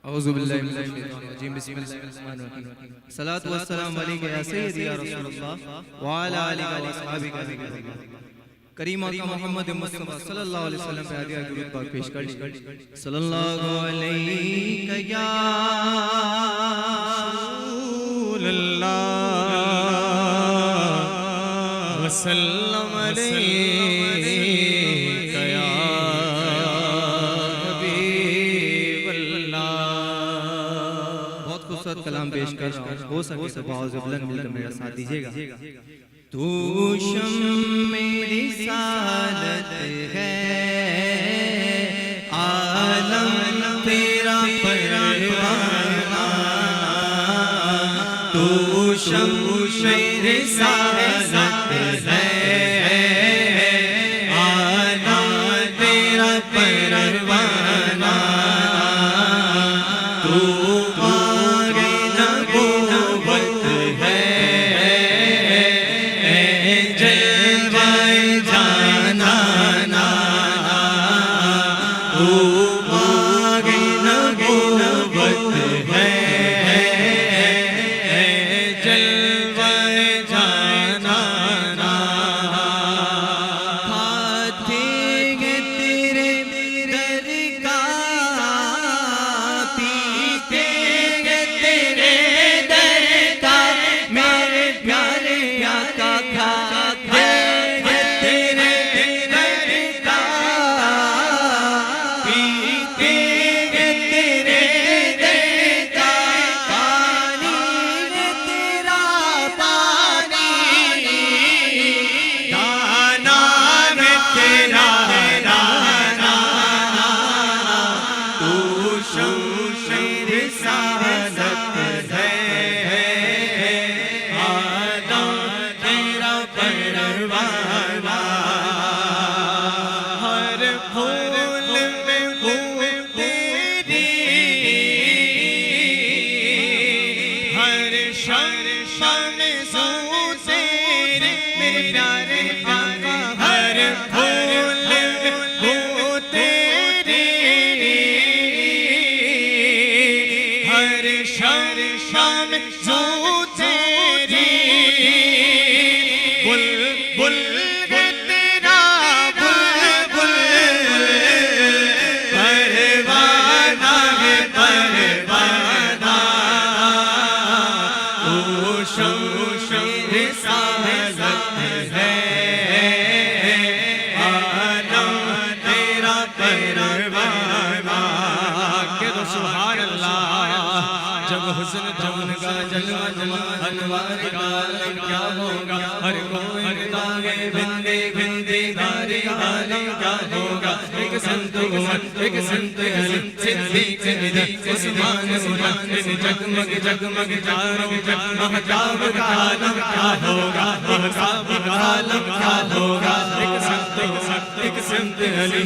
औज़ु बिल्लाहि मिनश शैतानिर रजीम बिस्मिल्लाहिर्रहमानिर्रहीम सलातु वस्सलामु अलैका या सय्यदी या रसूलल्लाह व अला आलिका व अस्हाबिका करीम आका मोहम्मद मुस्तफा सल्लल्लाहु अलैहि वसल्लम पे हादिया दुरूद पाक पेश कर सल्लल्लाहु अलैका या रसूलल्लाह व सल्लम अलैका या कलाम पेश कर रहा हूँ, हो सके तो बहुत बुलंद मिलकर मेरा साथ दीजिएगा। तू शम्मे रिसालत है, आलम तेरा परवाना। तू शम्मे रिसालत है, आलम तेरा परवाना। तू हुस्न जमन का जलवा जलवा अनवार का आलम क्या होगा। हर कोई दागे बिंदे बिंदे दारे आलम क्या होगा। एक संत अली सिद्दीक उस्मान जगमग जगमग चारों महताब का आलम क्या होगा। महताब का आलम क्या होगा। एक संत अली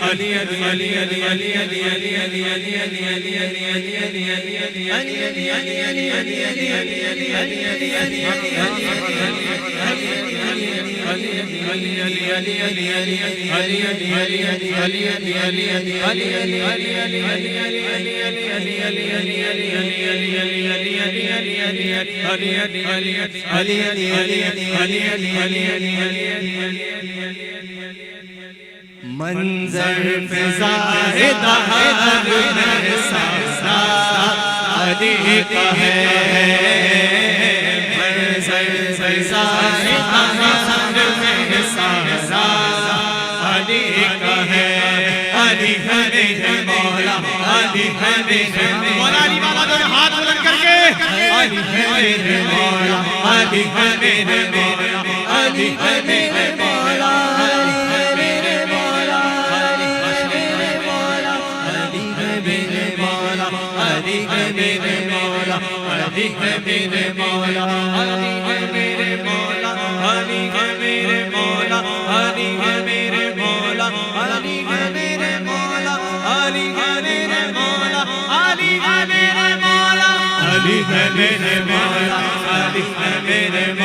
अली अली अली अली अली अली अली अली अली अली अली अली अली अली मंजर फिजा है अली का है। मंजर फिजा है अली का है। अली है मेरे मौला, अली है मेरे मौला। अली बाबा दोनों हाथ बुलंद करके अली है मेरे मौला, अली है मेरे मौला, अली है मेरे मौला, अली है मेरे मौला, अली है मेरे मौला, अली है मेरे मौला, अली है मेरे मौला, अली है मेरे मौला, अली है मेरे मौला, अली है मेरे मौला, अली है मेरे मौला, अली है मेरे मौला, अली है मेरे मौला, अली है मेरे मौला, अली है मेरे मौला, अली है मेरे मौला।